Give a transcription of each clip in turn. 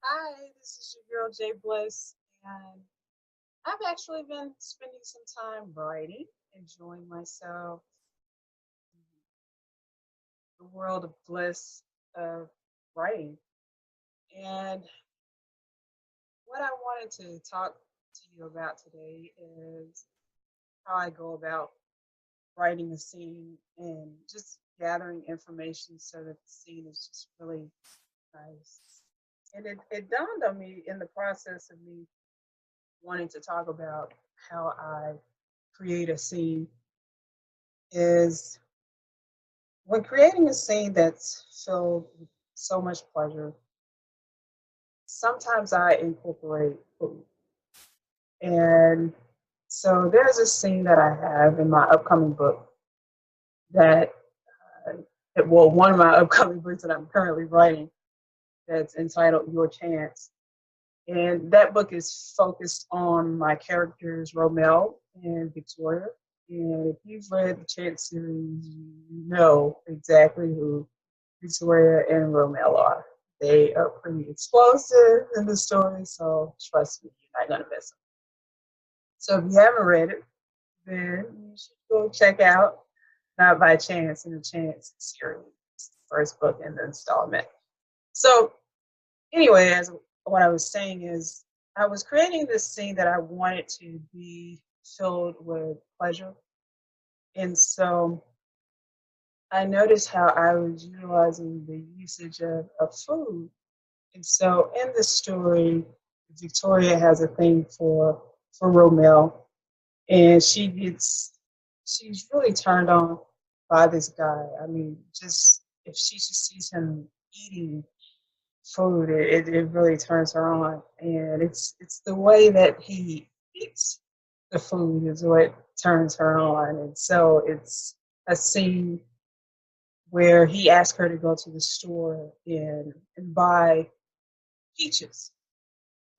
Hi, this is your girl J Bliss, and I've actually been spending some time writing, enjoying myself, the world of bliss of writing. And what I wanted to talk to you about today is how I go about writing a scene and just gathering information so that the scene is just really nice. And it dawned on me in the process of me wanting to talk about how I create a scene is when creating a scene that's filled with so much pleasure, sometimes I incorporate food. And so there's a scene that I have in my upcoming book that, well, one of my upcoming books that I'm currently writing that's entitled Your Chance. And that book is focused on my characters, Romel and Victoria. And if you've read the Chance series, you know exactly who Victoria and Romel are. They are pretty explosive in the story, so trust me, you're not going to miss them. So if you haven't read it, then you should go check out Not by Chance in the Chance series, first book in the installment. So anyway, as what I was saying is, I was creating this scene that I wanted to be filled with pleasure. And so I noticed how I was utilizing the usage of food. And so in the story, Victoria has a thing for Romel, and she's really turned on by this guy. I mean, just if she just sees him eating food, it really turns her on. And it's the way that he eats the food is what turns her on. And so it's a scene where he asked her to go to the store and buy peaches.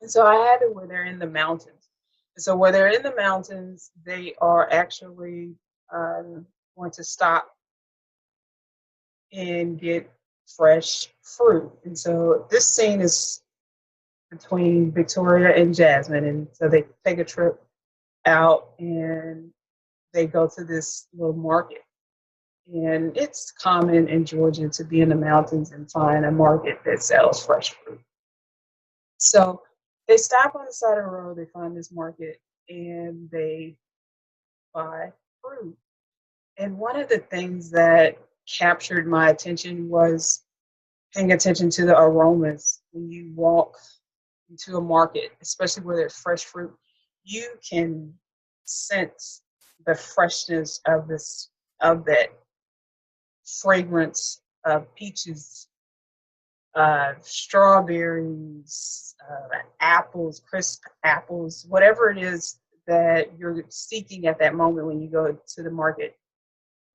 And so I have it where they're in the mountains. And so where they're in the mountains, they are actually going to stop and get fresh fruit. And so this scene is between Victoria and Jasmine. And so they take a trip out and they go to this little market. And it's common in Georgia to be in the mountains and find a market that sells fresh fruit. So they stop on the side of the road, they find this market, and they buy fruit. And one of the things that captured my attention was paying attention to the aromas. When you walk into a market, especially where there's fresh fruit, you can sense the freshness of that fragrance of peaches, strawberries, apples, crisp apples, whatever it is that you're seeking at that moment when you go to the market,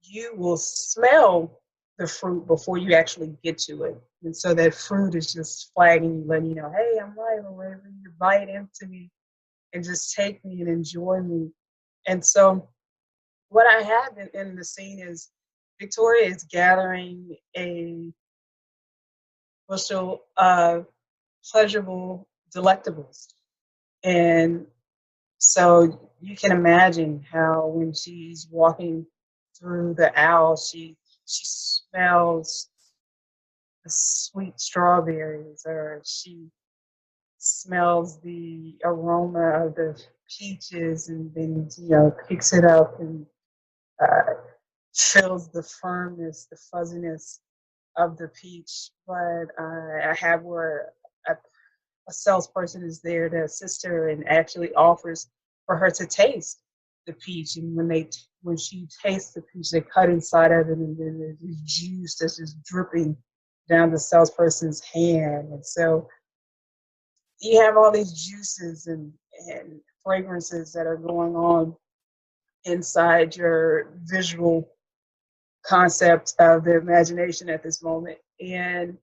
you will smell the fruit before you actually get to it. And so that fruit is just flagging you, letting you know, hey, I'm right, or whatever, you bite into me and just take me and enjoy me. And so what I have in the scene is Victoria is gathering a bushel of pleasurable delectables. And so you can imagine how when she's walking through the aisle, she smells the sweet strawberries, or she smells the aroma of the peaches, and then picks it up and uh, feels the firmness, the fuzziness of the peach. But I have where a salesperson is there to assist her and actually offers for her to taste the peach. And when she tastes the peach, they cut inside of it, and then there's this juice that's just dripping down the salesperson's hand. And so you have all these juices and fragrances that are going on inside your visual concept of the imagination at this moment. And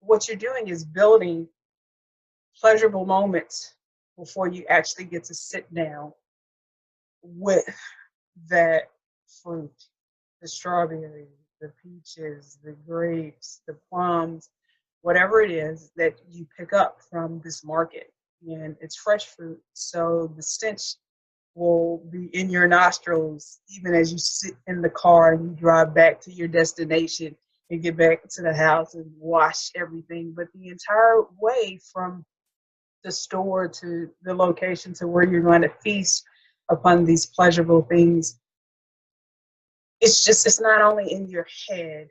what you're doing is building pleasurable moments before you actually get to sit down with that fruit, the strawberries, the peaches, the grapes, the plums. whatever it is that you pick up from this market. And it's fresh fruit, so the stench will be in your nostrils even as you sit in the car and you drive back to your destination and get back to the house and wash everything. But the entire way from the store to the location to where you're going to feast upon these pleasurable things, it's not only in your head.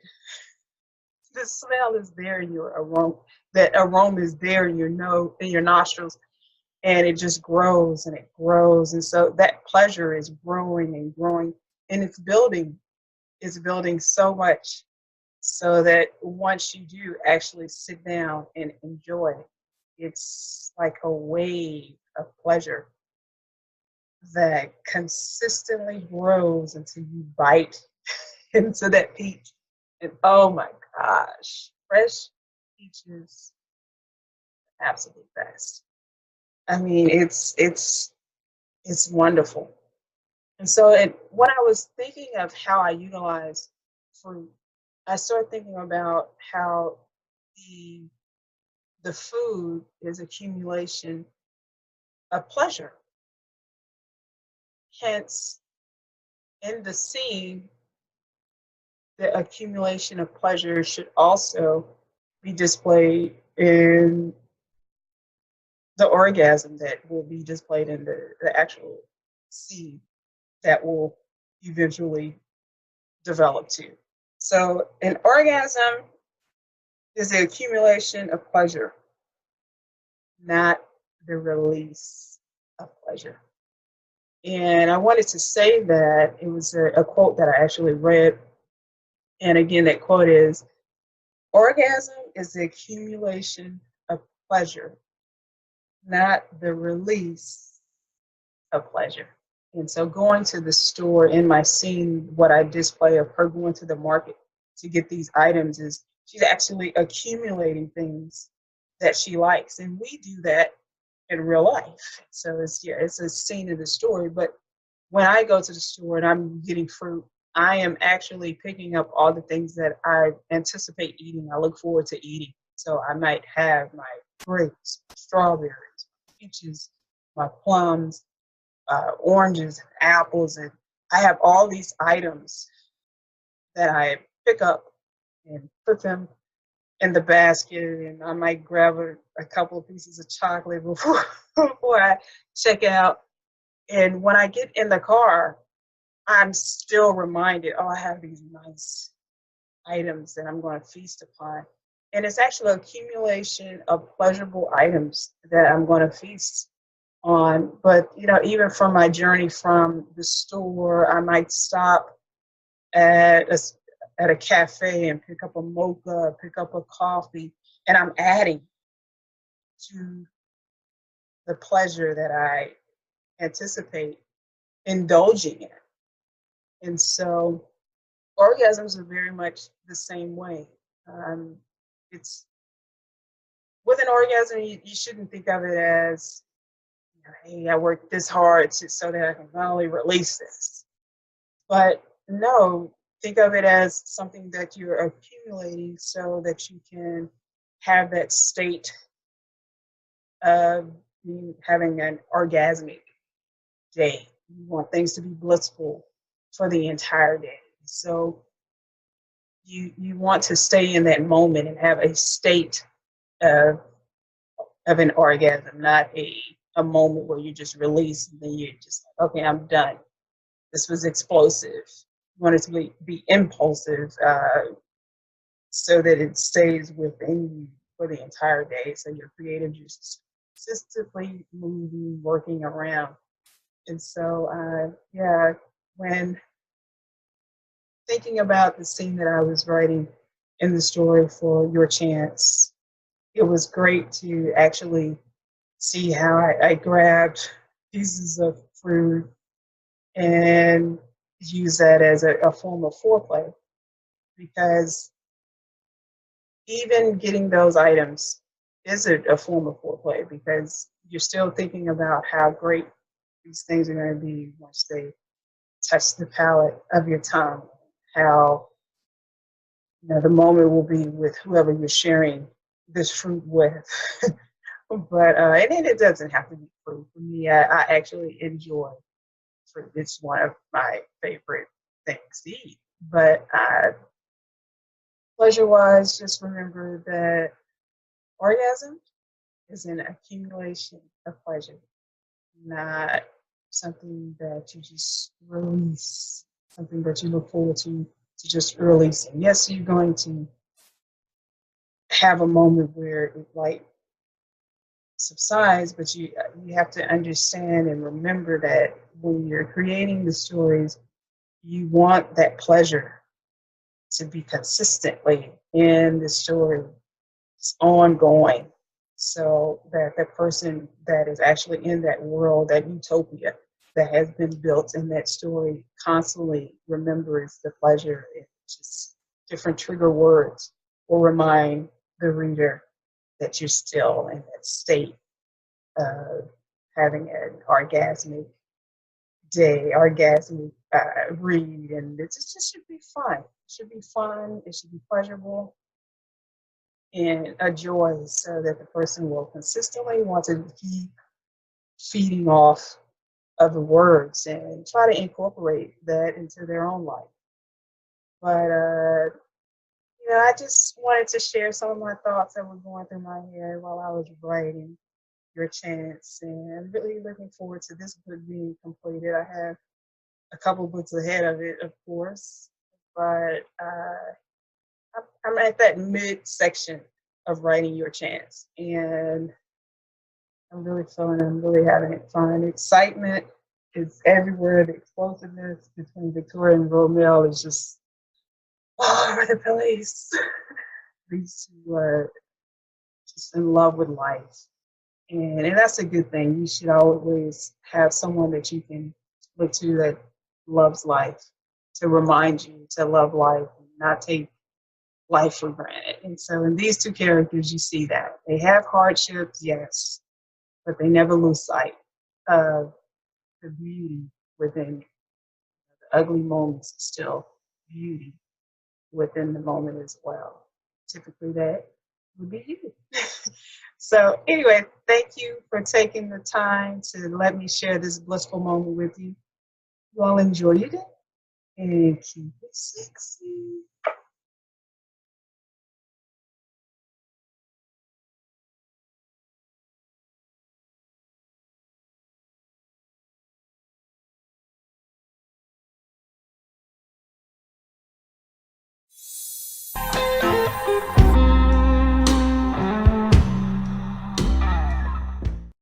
The smell is there in your aroma. That aroma is there in your nose, in your nostrils, and it just grows and it grows. And so that pleasure is growing and growing, and it's building so much so that once you do actually sit down and enjoy it, it's like a wave of pleasure that consistently grows until you bite into that peach. And oh my gosh, fresh peaches, absolute best. I mean, it's wonderful. And so when I was thinking of how I utilize fruit, I started thinking about how the the food is accumulation of pleasure. Hence, in the scene, the accumulation of pleasure should also be displayed in the orgasm that will be displayed in the actual scene that will eventually develop to. So, an orgasm is the accumulation of pleasure, not the release of pleasure. And I wanted to say that it was a quote that I actually read. And again, that quote is, orgasm is the accumulation of pleasure, not the release of pleasure. And so going to the store in my scene, what I display of her going to the market to get these items is she's actually accumulating things that she likes. And we do that in real life. So it's a scene in the story. But when I go to the store and I'm getting fruit, I am actually picking up all the things that I anticipate eating. I look forward to eating. So I might have my grapes, strawberries, peaches, my plums, oranges, apples, and I have all these items that I pick up and put them in the basket, and I might grab a couple of pieces of chocolate before I check out. And when I get in the car, I'm still reminded, oh, I have these nice items that I'm going to feast upon. And it's actually an accumulation of pleasurable items that I'm going to feast on. But, even from my journey from the store, I might stop at a cafe and pick up a mocha, pick up a coffee, and I'm adding to the pleasure that I anticipate indulging in. And so orgasms are very much the same way. It's with an orgasm, you shouldn't think of it as, hey, I worked this hard so that I can finally release this. But no, think of it as something that you're accumulating so that you can have that state of having an orgasmic day. You want things to be blissful for the entire day. So you want to stay in that moment and have a state of an orgasm, not a moment where you just release and then you're just like, okay, I'm done. This was explosive. You want it to be impulsive so that it stays within you for the entire day. So your creative juices consistently moving, working around. And so, when thinking about the scene that I was writing in the story for Your Chance, it was great to actually see how I grabbed pieces of fruit and use that as a form of foreplay, because even getting those items is a form of foreplay, because you're still thinking about how great these things are going to be once they touch the palate of your tongue, how the moment will be with whoever you're sharing this fruit with. But and then it doesn't have to be fruit. For me, I actually enjoy fruit. It's one of my favorite things to eat. But pleasure-wise, just remember that orgasm is an accumulation of pleasure, not something that you just release, something that you look forward to just releasing. Yes, you're going to have a moment where it like subsides, but you have to understand and remember that when you're creating the stories, you want that pleasure to be consistently in the story. It's ongoing, so that the person that is actually in that world, that utopia that has been built in that story, constantly remembers the pleasure. It's just different trigger words will remind the reader that you're still in that state of having an orgasmic day, orgasmic read, and it just should be fun. It should be fun. It should be pleasurable and a joy, so that the person will consistently want to keep feeding off of the words and try to incorporate that into their own life. But I just wanted to share some of my thoughts that were going through my head while I was writing Your Chance, and I'm really looking forward to this book being completed. I have a couple books ahead of it, of course, but I'm at that mid section of writing Your Chance, and I'm really having fun. Excitement is everywhere. The explosiveness between Victoria and Romel is just all over the place. These two are just in love with life. And that's a good thing. You should always have someone that you can look to that loves life, to remind you to love life and not take life for granted. And so in these two characters, you see that. They have hardships, yes, but they never lose sight of the beauty within it. The ugly moments is still beauty within the moment as well. Typically that would be you. So anyway, thank you for taking the time to let me share this blissful moment with you. You all enjoy your day and keep it sexy.